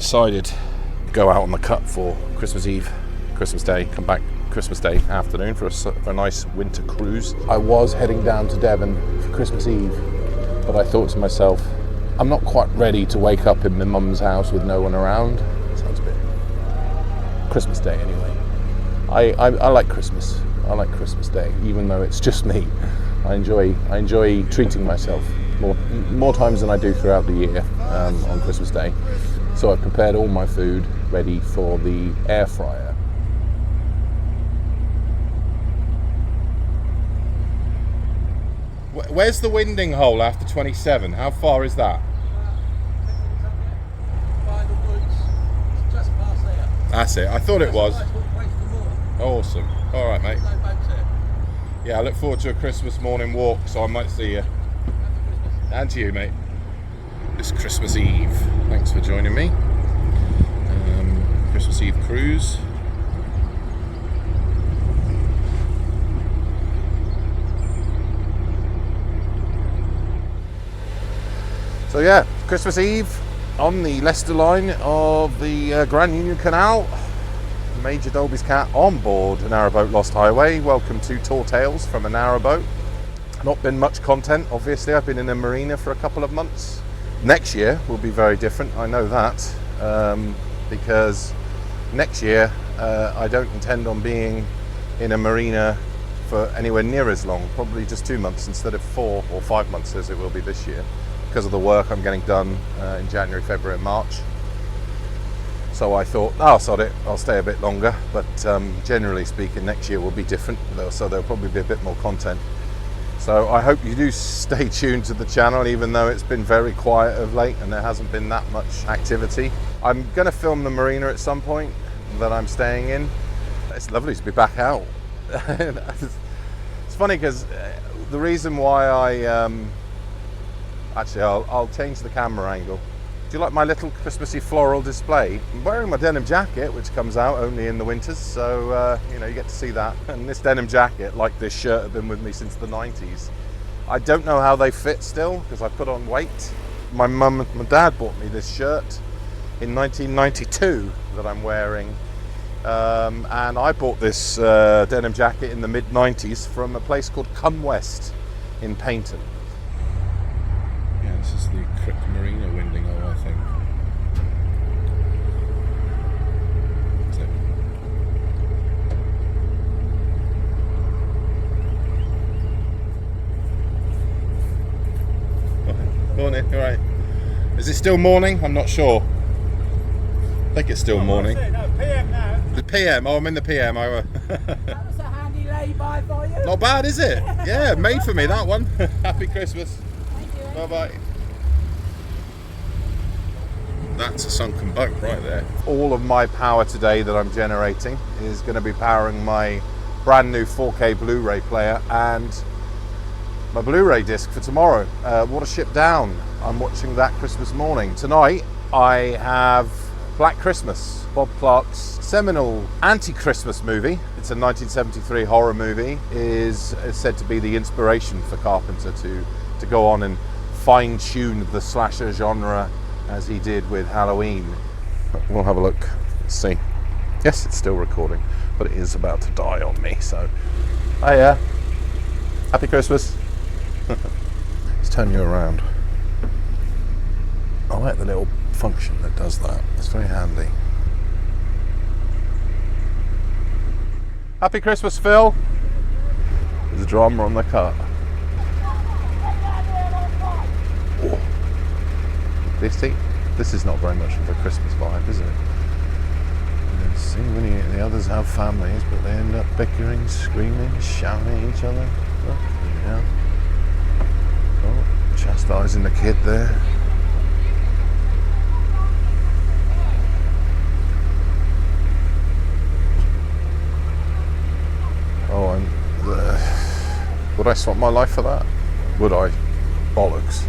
decided to go out on the cut for Christmas Eve, Christmas Day, come back Christmas Day afternoon for a nice winter cruise. I was heading down to Devon for Christmas Eve, but I thought to myself, I'm not quite ready to wake up in my mum's house with no one around. Sounds a bit Christmas Day anyway. I like Christmas. I like Christmas Day, even though it's just me. I enjoy treating myself more times than I do throughout the year on Christmas Day. So I've prepared all my food ready for the air fryer. Where's the winding hole after 27? How far is that? By the woods, it's just past there. That's it. I thought it was. Awesome. All right, mate. No boats there. Yeah, I look forward to a Christmas morning walk, so I might see you. And to you, mate. It's Christmas Eve. Thanks for joining me. Christmas Eve cruise. So yeah, Christmas Eve on the Leicester line of the Grand Union Canal. Major Dolby's Cat on board a narrowboat Lost Highway. Welcome to Tour Tales from a narrowboat. Not been much content, obviously. I've been in a marina for a couple of months. Next year will be very different, I know that, because next year I don't intend on being in a marina for anywhere near as long, probably just 2 months instead of 4 or 5 months as it will be this year, because of the work I'm getting done in January, February and March. So I thought, oh, sod it, I'll stay a bit longer, but generally speaking next year will be different, so there'll probably be a bit more content. So I hope you do stay tuned to the channel, even though it's been very quiet of late and there hasn't been that much activity. I'm going to film the marina at some point that I'm staying in. It's lovely to be back out. It's funny because the reason why actually I'll change the camera angle. Do you like my little Christmassy floral display? I'm wearing my denim jacket, which comes out only in the winters, so you know, you get to see that. And this denim jacket, like this shirt, have been with me since the 90s. I don't know how they fit still, because I put on weight. My mum and my dad bought me this shirt in 1992 that I'm wearing. And I bought this denim jacket in the mid-90s from a place called Come West in Paynton. Yeah, this is the Crick Marina winding hole, I think. That's it. Morning, all right. Is it still morning? I'm not sure. I think it's still morning. No, PM now. The PM, oh, I'm in the PM. That was a handy lay-by for you. Not bad, is it? Yeah, made for me, that one. Happy Christmas. Thank you. Bye-bye. That's a sunken boat right there. All of my power today that I'm generating is going to be powering my brand new 4K Blu-ray player and my Blu-ray disc for tomorrow, Watership Down. I'm watching that Christmas morning. Tonight I have Black Christmas, Bob Clark's seminal anti-Christmas movie. It's a 1973 horror movie. Is said to be the inspiration for Carpenter to go on and fine-tune the slasher genre as he did with Halloween. We'll have a look. Let's see. Yes, it's still recording, but it is about to die on me, so. Hiya. Happy Christmas. Let's turn you around. I like the little function that does that. It's very handy. Happy Christmas, Phil. There's a drama on the cut. Oh. This is not very much of a Christmas vibe, is it? You see, the others have families, but they end up bickering, screaming, shouting at each other. Oh, yeah. Oh, chastising the kid there. Oh, and would I swap my life for that? Would I? Bollocks.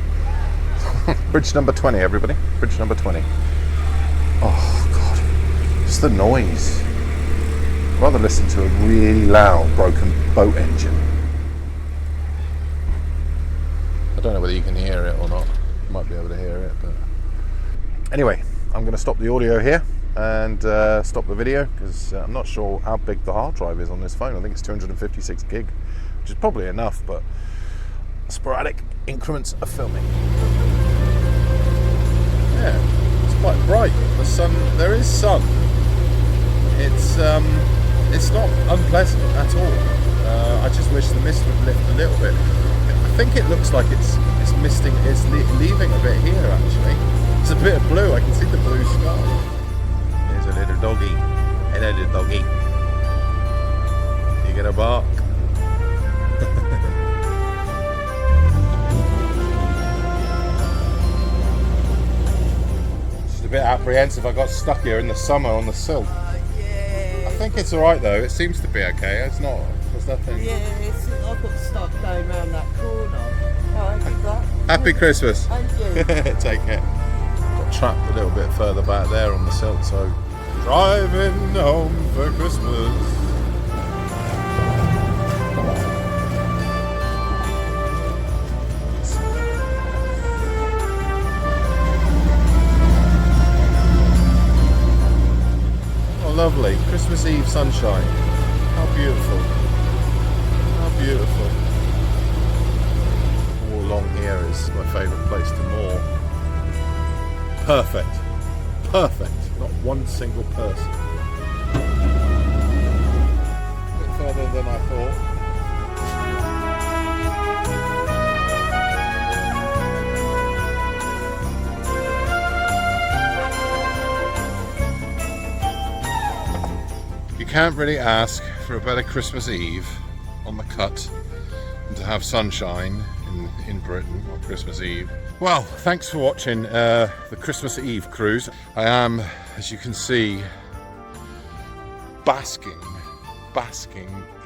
Bridge number 20, everybody. Bridge number 20. Oh, God. Just the noise. I'd rather listen to a really loud, broken boat engine. I don't know whether you can hear it or not. You might be able to hear it, but... Anyway, I'm going to stop the audio here and stop the video because I'm not sure how big the hard drive is on this phone. I think it's 256 gig, which is probably enough, but sporadic increments of filming. Yeah, it's quite bright. The sun, there is sun. It's not unpleasant at all. I just wish the mist would lift a little bit. I think it looks like it's misting, it's leaving a bit here actually. It's a bit of blue, I can see the blue sky. There's a little doggy. Hello little doggy. You gonna bark? Just a bit apprehensive, I got stuck here in the summer on the sill. Yeah. I think it's alright though, it seems to be okay, it's not, there's nothing. Yeah, I've got stuck going round that corner. Oh, have you got? Happy Christmas! Thank you. Take care. Got trapped a little bit further back there on the silt, so driving home for Christmas. Oh, lovely. Christmas Eve sunshine. How beautiful. How beautiful. All along here is my favourite place to moor. Perfect. Perfect. Not one single person. A bit further than I thought. You can't really ask for a better Christmas Eve on the cut than to have sunshine in Britain on Christmas Eve. Well, thanks for watching the Christmas Eve cruise. I am, as you can see, basking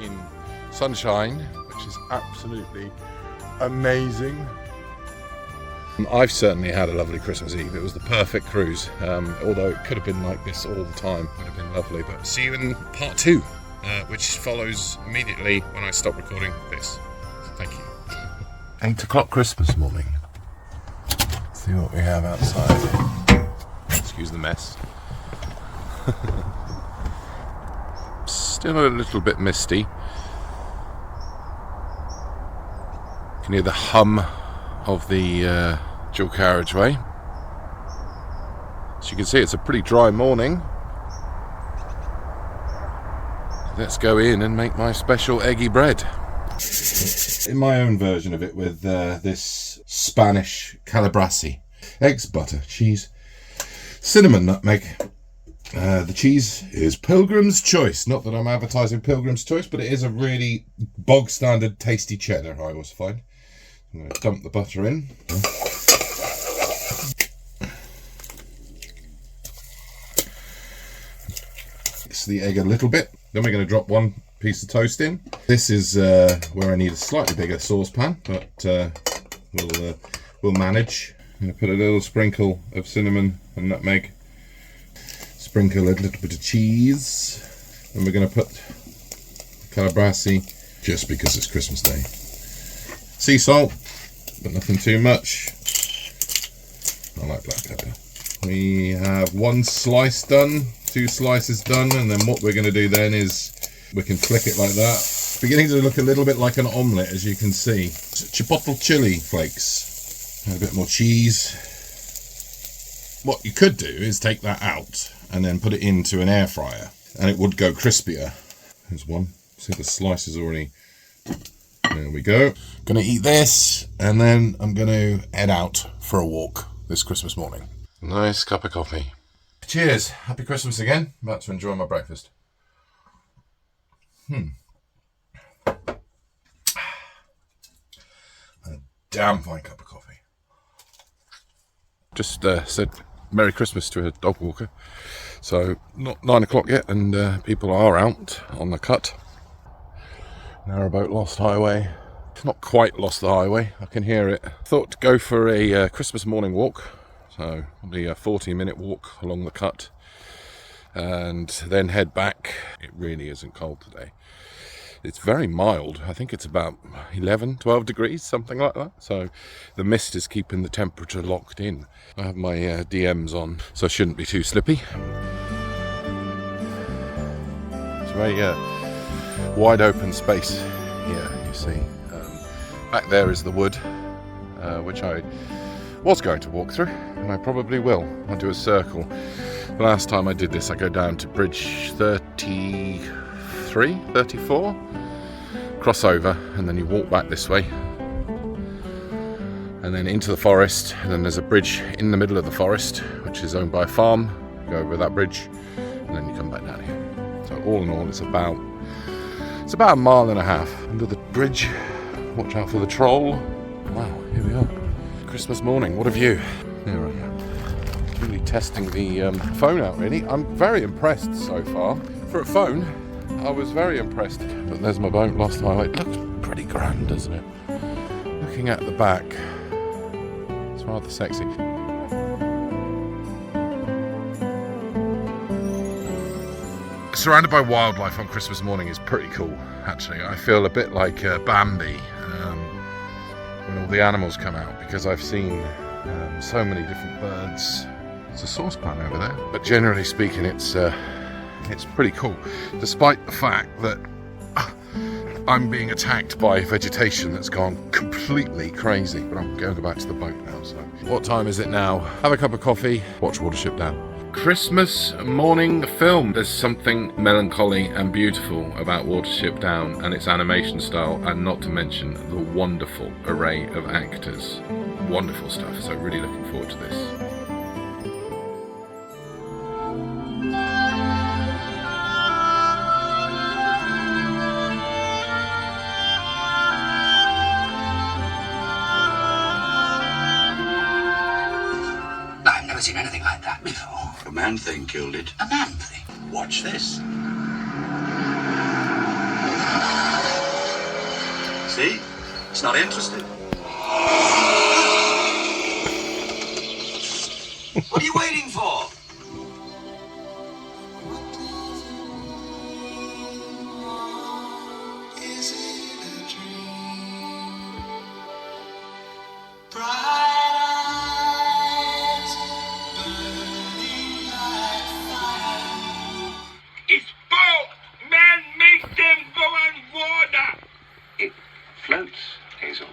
in sunshine, which is absolutely amazing. I've certainly had a lovely Christmas Eve. It was the perfect cruise, although it could have been like this all the time. It would have been lovely. But see you in part 2, which follows immediately when I stop recording this. So thank you. 8 o'clock Christmas morning. Let's see what we have outside. Excuse the mess. Still a little bit misty. You can hear the hum of the dual carriageway. As you can see, it's a pretty dry morning. Let's go in and make my special eggy bread. In my own version of it with this Spanish calabrese. Eggs, butter, cheese, cinnamon, nutmeg. The cheese is Pilgrim's Choice. Not that I'm advertising Pilgrim's Choice, but it is a really bog standard tasty cheddar, I always find. I'm going to dump the butter in. Mix the egg a little bit. Then we're going to drop one piece of toast in. This is where I need a slightly bigger saucepan, but we'll manage. I'm going to put a little sprinkle of cinnamon and nutmeg. Sprinkle a little bit of cheese. And we're going to put calabrese, just because it's Christmas Day. Sea salt, but nothing too much. I like black pepper. We have one slice done, 2 slices done, and then what we're going to do then is we can flick it like that. It's beginning to look a little bit like an omelette, as you can see. Chipotle chili flakes. And a bit more cheese. What you could do is take that out and then put it into an air fryer, and it would go crispier. There's one. See, the slice is already... There we go. Gonna eat this, and then I'm gonna head out for a walk this Christmas morning. Nice cup of coffee. Cheers. Happy Christmas again. About to enjoy my breakfast. A damn fine cup of coffee. Just said Merry Christmas to a dog walker. So, not 9 o'clock yet, and people are out on the cut. Narrowboat Lost Highway. It's not quite lost the highway, I can hear it. Thought to go for a Christmas morning walk, so probably a 40-minute walk along the cut, and then head back. It really isn't cold today. It's very mild. I think it's about 11, 12 degrees, something like that. So the mist is keeping the temperature locked in. I have my DMs on, so I shouldn't be too slippy. It's a very wide open space here, you see. Back there is the wood, which I was going to walk through, and I probably will. I'll do a circle. The last time I did this, I go down to bridge 33, 34, cross over, and then you walk back this way, and then into the forest, and then there's a bridge in the middle of the forest, which is owned by a farm. You go over that bridge, and then you come back down here. So all in all, it's about a mile and a half under the bridge. Watch out for the troll. Wow, here we are. Christmas morning, what a view. There I am. Really testing the phone out, really. I'm very impressed so far. For a phone, I was very impressed. But there's my boat last night. It looks pretty grand, doesn't it? Looking at the back, it's rather sexy. Surrounded by wildlife on Christmas morning is pretty cool, actually. I feel a bit like Bambi when all the animals come out, because I've seen so many different birds. There's a saucepan over there, but generally speaking, it's pretty cool, despite the fact that I'm being attacked by vegetation that's gone completely crazy. But I'm going back to the boat now. So, what time is it now? Have a cup of coffee, watch Watership Down. Christmas morning film. There's something melancholy and beautiful about Watership Down and its animation style, and not to mention the wonderful array of actors. Wonderful stuff, so really looking forward to this. I've never seen anything like that before. A man thing killed it. A man thing. Watch this. See? It's not interested. What are you waiting for? Is it a dream? It's boat! Man, make them go on water! It floats, Hazel.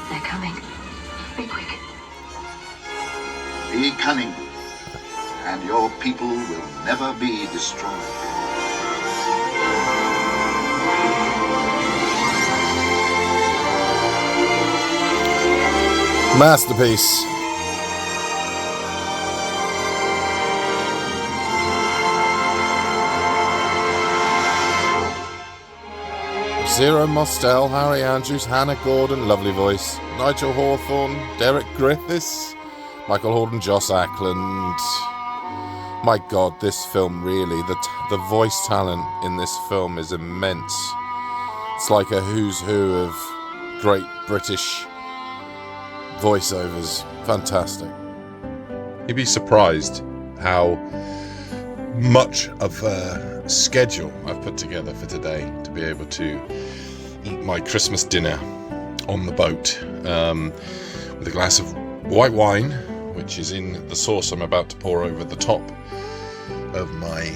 They're coming. Be quick. Be cunning, and your people will never be destroyed. Masterpiece. Zero Mostel, Harry Andrews, Hannah Gordon, lovely voice, Nigel Hawthorne, Derek Griffiths, Michael Horden, Joss Ackland. My God, this film really, the voice talent in this film is immense. It's like a who's who of great British voiceovers. Fantastic. You'd be surprised how much of a schedule I've put together for today to be able to eat my Christmas dinner on the boat with a glass of white wine, which is in the sauce I'm about to pour over the top of my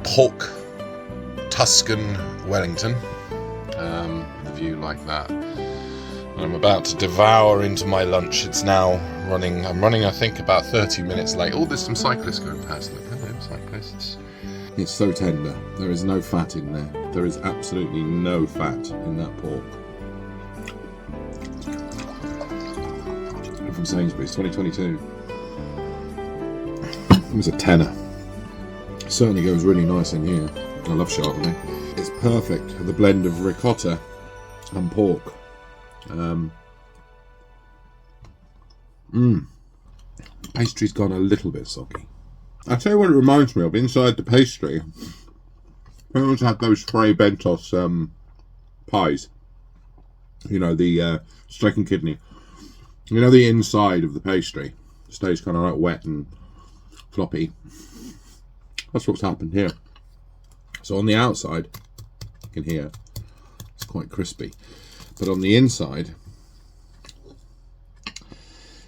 pork Tuscan Wellington. The view like that. And I'm about to devour into my lunch. It's now running, I'm running I think about 30 minutes late. Oh, there's some cyclists going past. Look, hello cyclists. It's so tender. There is no fat in there. There is absolutely no fat in that pork. From Sainsbury's, 2022. It was a tenner. It certainly goes really nice in here. I love Chardonnay. It's perfect. The blend of ricotta and pork. Pastry's gone a little bit soggy. I'll tell you what it reminds me of. Inside the pastry, I always had those Fray Bentos pies. You know, the steak and kidney. You know, the inside of the pastry stays kind of like wet and floppy. That's what's happened here. So on the outside, you can hear it's quite crispy, but on the inside,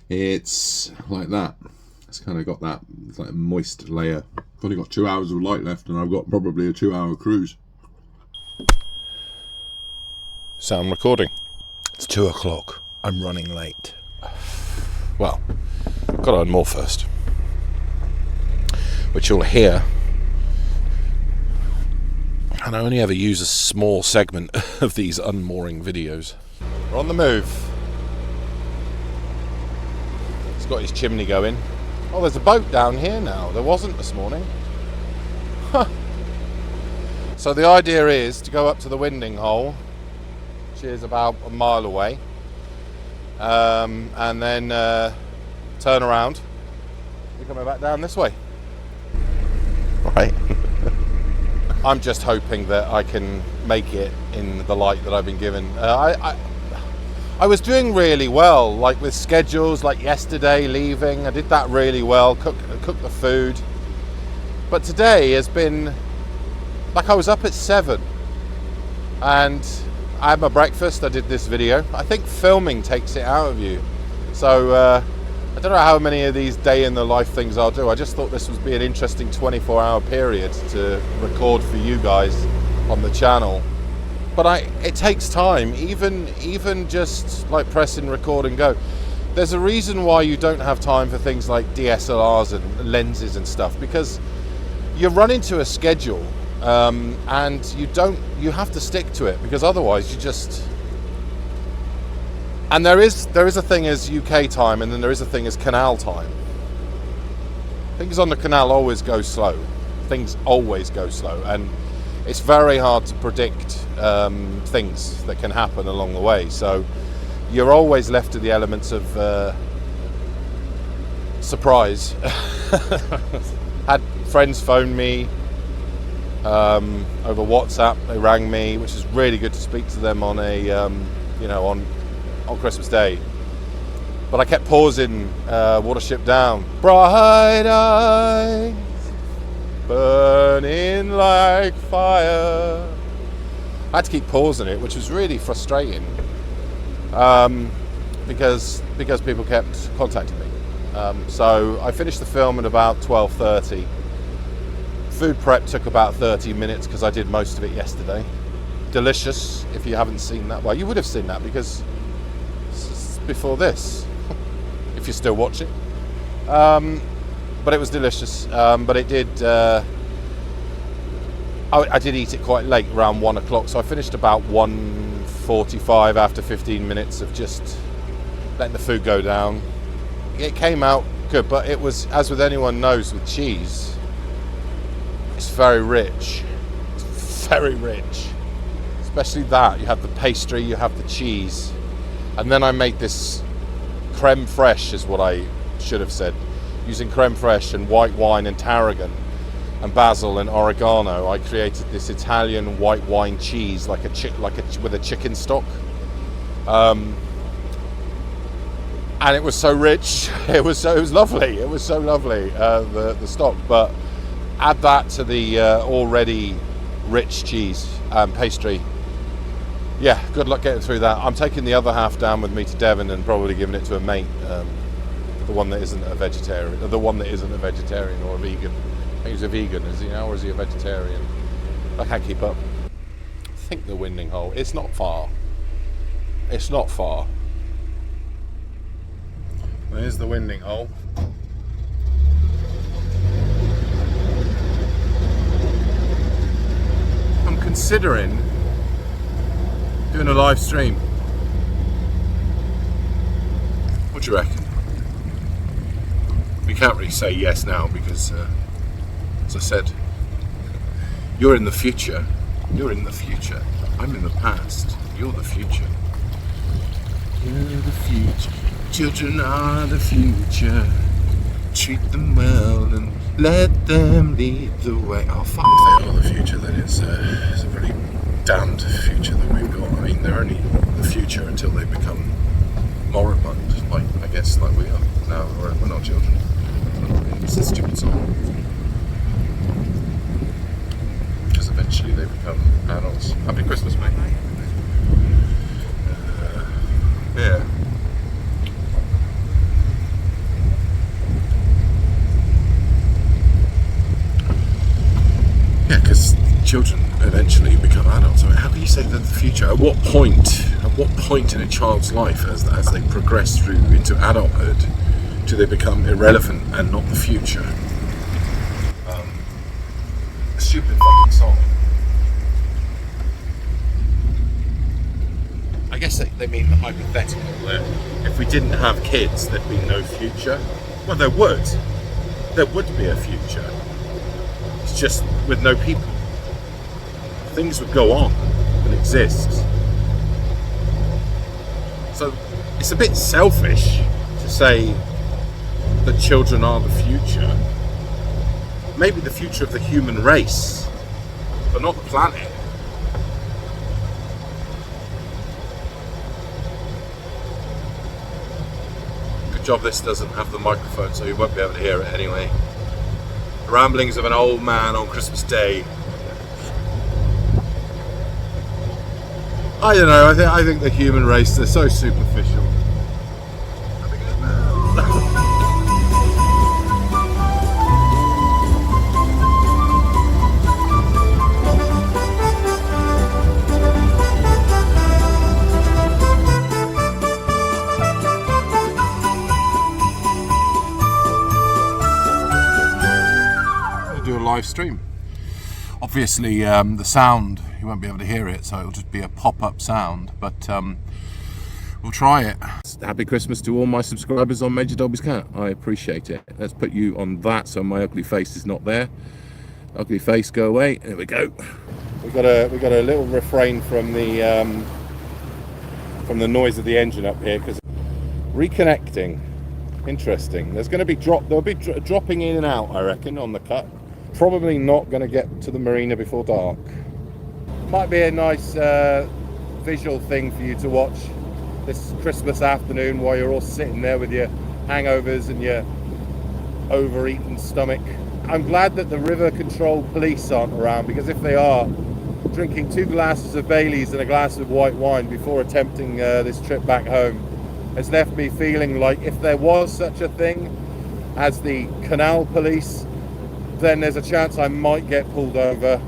it's like that. It's kind of got that, it's like a moist layer. I've only got 2 hours of light left, and I've got probably a 2-hour cruise. Sound recording. It's 2 o'clock. I'm running late. Well, I've got to unmoor first, which you'll hear. And I only ever use a small segment of these unmooring videos. We're on the move. He's got his chimney going. Oh, there's a boat down here now. There wasn't this morning. Huh. So the idea is to go up to the winding hole, which is about a mile away, and then turn around. You're coming back down this way. Right. I'm just hoping that I can make it in the light that I've been given. I was doing really well, like with schedules, like yesterday leaving. I did that really well, cooked the food. But today has been, like I was up at 7 and I had my breakfast, I did this video. I think filming takes it out of you. So I don't know how many of these day in the life things I'll do. I just thought this would be an interesting 24-hour period to record for you guys on the channel. But it takes time, even just like pressing record and go. There's a reason why you don't have time for things like DSLRs and lenses and stuff, because you run into a schedule and you have to stick to it, because otherwise you just... And there is a thing as UK time, and then there is a thing as canal time. Things on the canal always go slow. Things always go slow, and it's very hard to predict things that can happen along the way. So you're always left to the elements of surprise. Had friends phone me over WhatsApp. They rang me, which is really good to speak to them on a on Christmas Day. But I kept pausing Watership Down. Bright eyes burning like fire. I had to keep pausing it, which was really frustrating, because people kept contacting me. So I finished the film at about 12:30. Food prep took about 30 minutes because I did most of it yesterday. Delicious. If you haven't seen that, well, you would have seen that because it's before this, if you're still watching. But it was delicious. But it did. I did eat it quite late, around 1 o'clock. So I finished about 1:45 after 15 minutes of just letting the food go down. It came out good, but it was, as with anyone knows with cheese, it's very rich. It's very rich. Especially that. You have the pastry, you have the cheese. And then I made this creme fraiche, is what I should have said. Using creme fraiche and white wine and tarragon and basil and oregano, I created this Italian white wine cheese, with a chicken stock. And it was so rich. It was lovely. It was so lovely, the stock. But add that to the already rich cheese and pastry. Yeah, good luck getting through that. I'm taking the other half down with me to Devon and probably giving it to a mate, the one that isn't a vegetarian, or a vegan. I think he's a vegan, is he now, or is he a vegetarian? I can't keep up. I think the winding hole. It's not far. It's not far. There's the winding hole. I'm considering doing a live stream. What do you reckon? We can't really say yes now because, as I said, you're in the future. You're in the future. I'm in the past. You're the future. You're the future. Children are the future. Treat them well and let them lead the way. Oh, fuck. If they are the future, then it's a very damned future that we've got. I mean, they're only the future until they become moribund, like we are. No, we're not children. It's a stupid song. Because eventually they become adults. Happy Christmas, mate. Yeah. Yeah, because children eventually become adults. I mean, how can you say that the future? At what point in a child's life, as they progress through into adulthood, do they become irrelevant and not the future? A stupid fucking song. I guess they mean the hypothetical that if we didn't have kids, there'd be no future. Well, there would. There would be a future. It's just with no people. Things would go on and exist. So it's a bit selfish to say that children are the future. Maybe the future of the human race, but not the planet. Good job this doesn't have the microphone, so you won't be able to hear it anyway. The ramblings of an old man on Christmas Day. I don't know, I think the human race, they're so superficial. Do a live stream. Obviously the sound, you won't be able to hear it, so it'll just be a pop-up sound, but we'll try it. Happy Christmas to all my subscribers on Major Dolby's Cat. I appreciate it. Let's put you on that so my ugly face is not there. Ugly face, go away. There we go. We got a little refrain from the noise of the engine up here, because reconnecting. Interesting. There's going to be dropping in and out, I reckon, on the cut. Probably not going to get to the marina before dark. Might be a nice visual thing for you to watch this Christmas afternoon while you're all sitting there with your hangovers and your overeaten stomach. I'm glad that the river control police aren't around, because if they are, drinking 2 glasses of Baileys and a glass of white wine before attempting this trip back home has left me feeling like if there was such a thing as the canal police, then there's a chance I might get pulled over.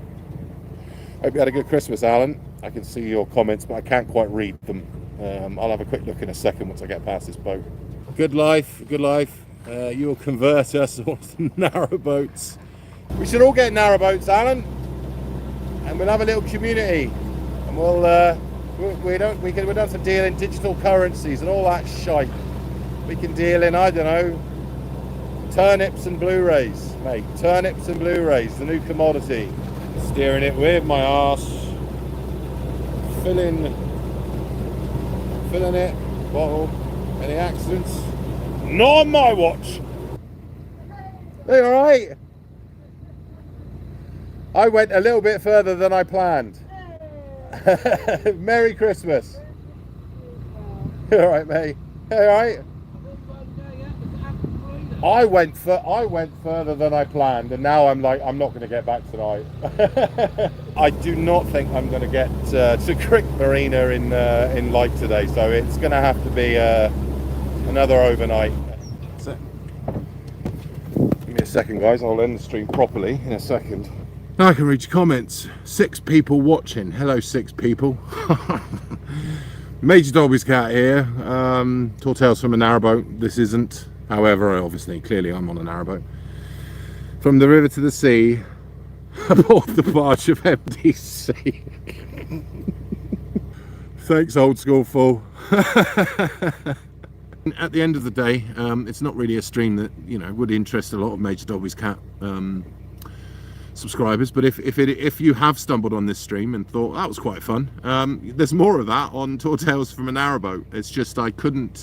Hope you had a good Christmas, Alan. I can see your comments, but I can't quite read them. I'll have a quick look in a second once I get past this boat. Good life, good life. You'll convert us all to narrow boats. We should all get narrow boats, Alan, and we'll have a little community, and we don't have to deal in digital currencies and all that shite. We can deal in, I don't know, turnips and Blu-rays, mate. Turnips and Blu-rays, the new commodity. Steering it with my arse. Filling it. Bottle. Any accidents? Not on my watch. Are you alright? I went a little bit further than I planned. Merry Christmas. Alright, mate. Alright. I went further than I planned, and now I'm like, I'm not going to get back tonight. I do not think I'm going to get to Crick Marina in Light today, so it's going to have to be another overnight. That's it. Give me a second, guys. I'll end the stream properly in a second. Now I can read your comments. 6 people watching. Hello, 6 people. Major Dolby's Cat here. Tall Tales from a narrowboat. This isn't. However, obviously, clearly I'm on a narrowboat. From the river to the sea, aboard the barge of MDC. Thanks, old school fool. At the end of the day, it's not really a stream that, you know, would interest a lot of Major Dolby's Cat subscribers, but if you have stumbled on this stream and thought that was quite fun, there's more of that on Tall Tales from a Narrowboat. It's just I couldn't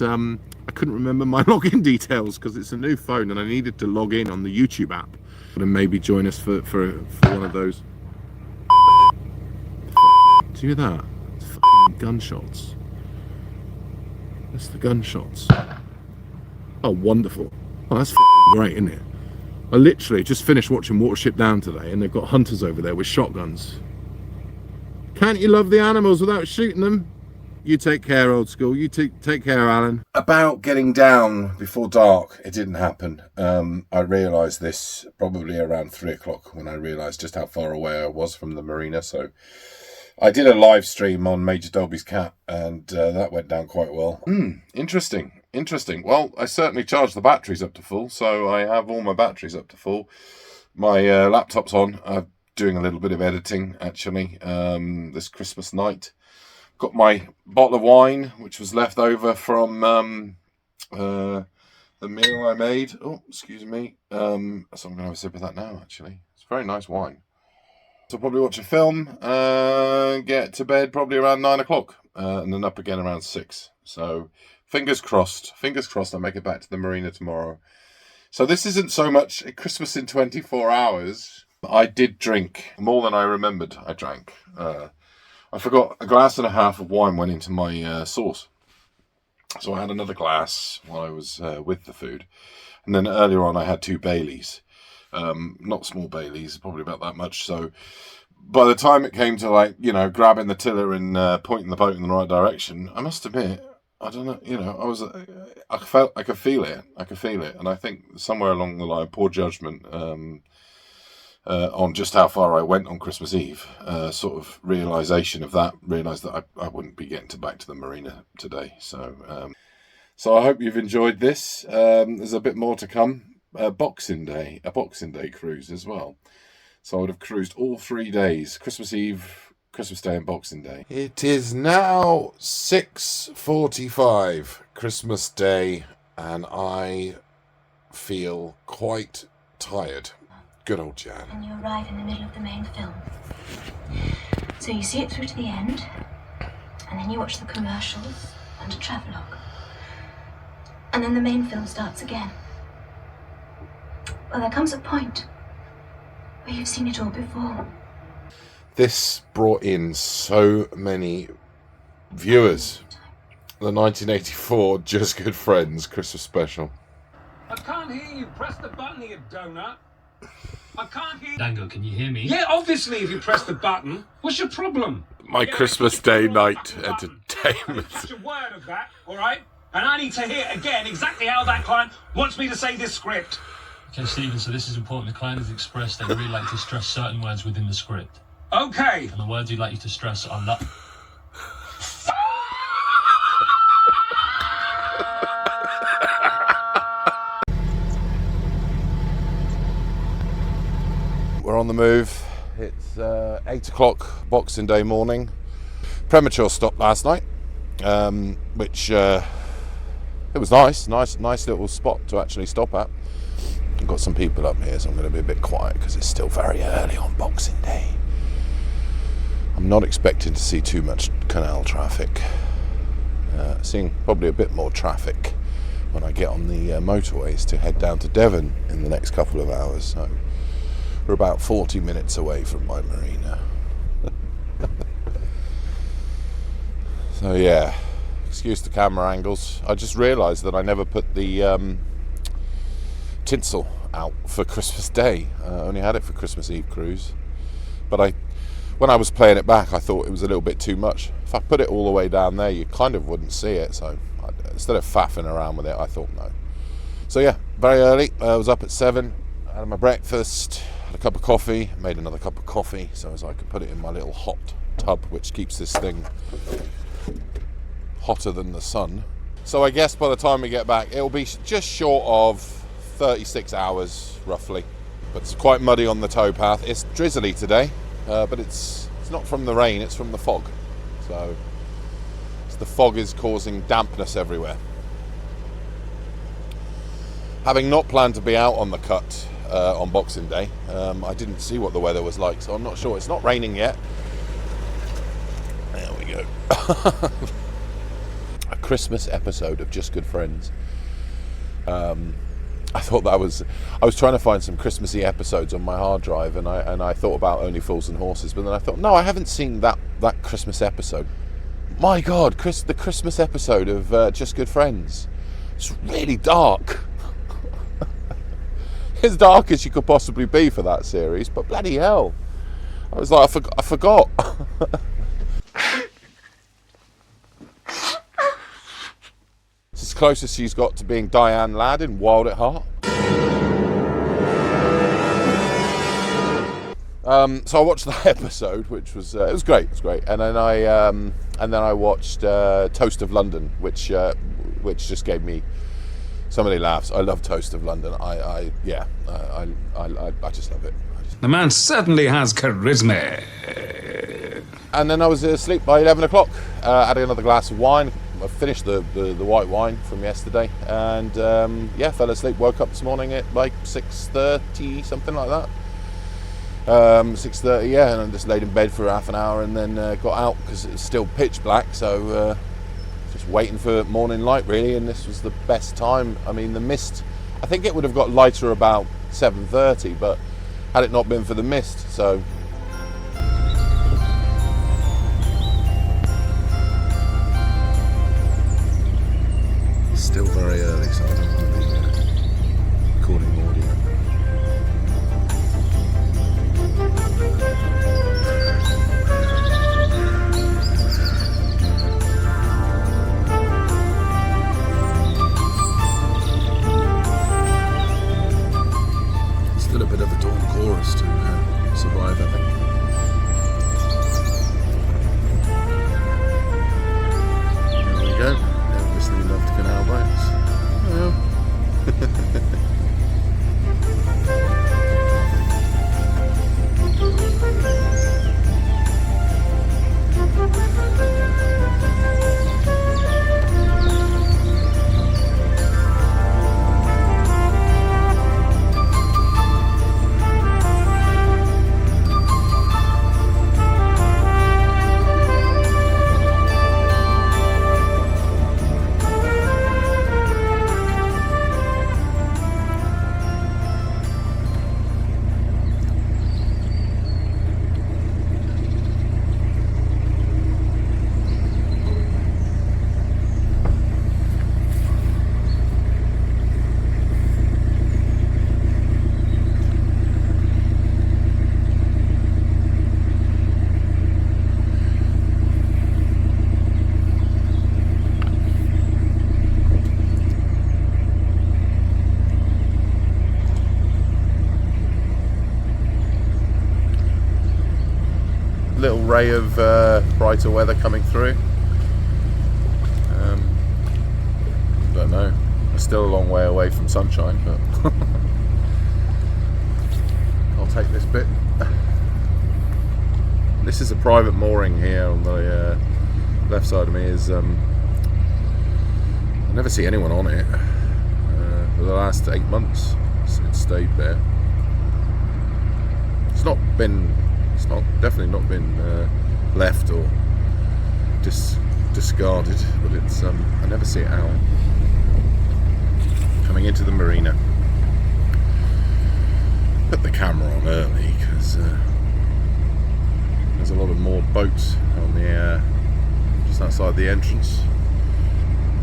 remember my login details because it's a new phone and I needed to log in on the YouTube app. And maybe join us for one of those. Do you hear that? It's fucking gunshots. That's the gunshots. Oh, wonderful. Oh, that's fucking great, isn't it? I literally just finished watching Watership Down today, and they've got hunters over there with shotguns. Can't you love the animals without shooting them? You take care, old school. You take care, Alan. About getting down before dark, it didn't happen. I realised this probably around 3 o'clock when I realised just how far away I was from the marina. So I did a live stream on Major Dolby's cat, and that went down quite well. Interesting. Well, I certainly charged the batteries up to full, so I have all my batteries up to full. My laptop's on. I'm doing a little bit of editing, actually, this Christmas night. Got my bottle of wine, which was left over from the meal I made. Oh, excuse me. So I'm going to have a sip of that now, actually. It's very nice wine. So I'll probably watch a film, get to bed probably around 9 o'clock, and then up again around 6. So fingers crossed I'll make it back to the marina tomorrow. So this isn't so much a Christmas in 24 hours. I did drink more than I remembered I drank. I forgot a glass and a half of wine went into my sauce. So I had another glass while I was with the food. And then earlier on I had 2 Baileys. Not small Baileys, probably about that much. So by the time it came to grabbing the tiller and pointing the boat in the right direction, I must admit, I don't know, I could feel it. And I think somewhere along the line, poor judgment, on just how far I went on Christmas Eve, sort of realised that I wouldn't be getting back to the marina today. So I hope you've enjoyed this. There's a bit more to come. A Boxing Day cruise as well. So I would have cruised all 3 days, Christmas Eve, Christmas Day and Boxing Day. It is now 6:45 Christmas Day, and I feel quite tired. Good old Jan. And you arrive in the middle of the main film. So you see it through to the end, and then you watch the commercials and a travelogue. And then the main film starts again. Well, there comes a point where you've seen it all before. This brought in so many viewers. The 1984 Just Good Friends Christmas special. I can't hear you. Press the button, you donut. I can't hear you. Dango, can you hear me? Yeah, obviously, if you press the button. What's your problem? My Christmas Day night entertainment. Catch a word of that, all right? And I need to hear again exactly how that client wants me to say this script. Okay, Stephen, so this is important. The client has expressed they really like to stress certain words within the script. Okay. And the words you'd like you to stress are love. We're on the move. It's 8 o'clock Boxing Day morning. Premature stop last night, which it was nice little spot to actually stop at. I've got some people up here, so I'm going to be a bit quiet because it's still very early on Boxing Day. I'm not expecting to see too much canal traffic. Seeing probably a bit more traffic when I get on the motorways to head down to Devon in the next couple of hours. So we're about 40 minutes away from my marina. So yeah, excuse the camera angles. I just realised that I never put the tinsel out for Christmas Day. I only had it for Christmas Eve cruise. But when I was playing it back, I thought it was a little bit too much. If I put it all the way down there, you kind of wouldn't see it. So instead of faffing around with it, I thought no. So yeah, very early. I was up at 7, had my breakfast, had a cup of coffee, made another cup of coffee so as I could put it in my little hot tub, which keeps this thing hotter than the sun. So I guess by the time we get back, it'll be just short of 36 hours roughly. But it's quite muddy on the towpath. It's drizzly today, but it's not from the rain, it's from the fog. So the fog is causing dampness everywhere. Having not planned to be out on the cut on Boxing Day, I didn't see what the weather was like, so I'm not sure. It's not raining yet. There we go. A Christmas episode of Just Good Friends. I thought I was trying to find some Christmassy episodes on my hard drive, and I thought about Only Fools and Horses, but then I thought, no, I haven't seen that Christmas episode. My God, the Christmas episode of Just Good Friends. It's really dark. as dark as you could possibly be for that series, but bloody hell. I was like, I forgot. It's as close as she's got to being Diane Ladd in Wild at Heart. So I watched that episode, which was it was great. And then I watched Toast of London, which just gave me so many laughs. I love Toast of London. I just love it. The man certainly has charisma. And then I was asleep by 11 o'clock. Had another glass of wine. I finished the white wine from yesterday, and fell asleep. Woke up this morning at like 6:30, something like that. 6:30, yeah, and I just laid in bed for half an hour, and then got out because it was still pitch black. So just waiting for morning light, really. And this was the best time. I mean, the mist. I think it would have got lighter about 7:30, but had it not been for the mist, so. Still very early, so I don't want to be recording audio. Still a bit of a dawn chorus to survive, I think. There we go. Listening love to canal boats. Well. Little ray of brighter weather coming through. Don't know. We're still a long way away from sunshine, but I'll take this bit. This is a private mooring here on the left side of me. I never see anyone on it. For the last 8 months, it's stayed there. It's definitely not been left or discarded, but it's I never see it out. Coming into the marina. Put the camera on early because there's a lot of more boats on the just outside the entrance.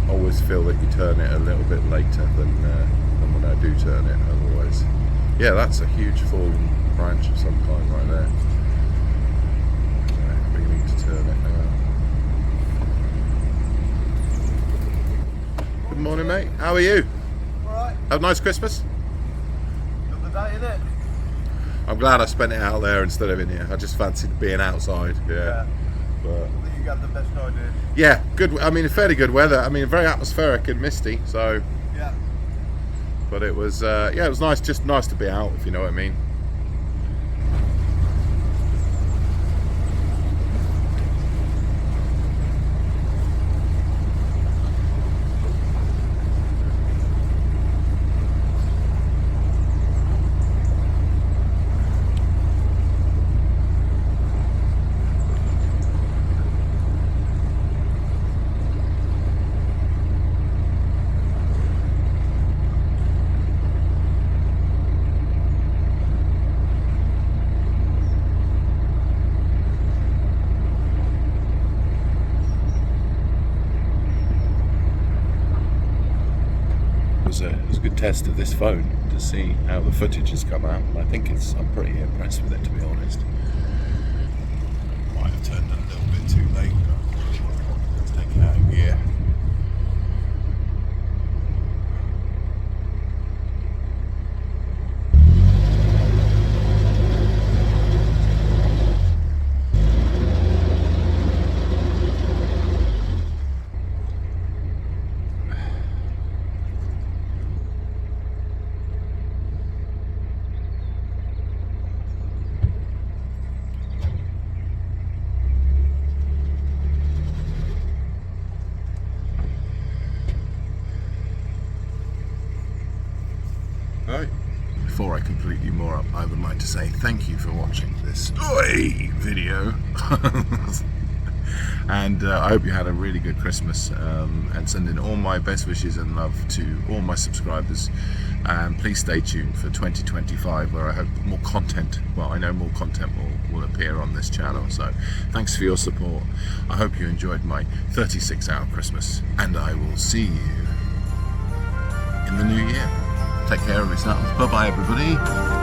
I always feel that you turn it a little bit later than when I do turn it. Otherwise, yeah, that's a huge fallen branch of some kind right there. Beginning to turn it now. Good morning, mate. How are you? Alright. Have a nice Christmas. Got the day in it. I'm glad I spent it out there instead of in here. I just fancied being outside. Yeah. But I think you got the best idea. yeah, good. I mean, fairly good weather. I mean, very atmospheric and misty. So, Yeah. but it was it was nice. Just nice to be out, if you know what I mean. was a good test of this phone to see how the footage has come out. I think I'm pretty impressed with it, to be honest. Might have turned it a little bit too late. Let's take it out of gear. Right. Before I completely moor up, I would like to say thank you for watching this video. And I hope you had a really good Christmas, and sending all my best wishes and love to all my subscribers. And please stay tuned for 2025, where I hope more content, well, I know more content will appear on this channel. So thanks for your support. I hope you enjoyed my 36-hour Christmas, and I will see you in the new year. Take care of yourselves. Bye bye, everybody.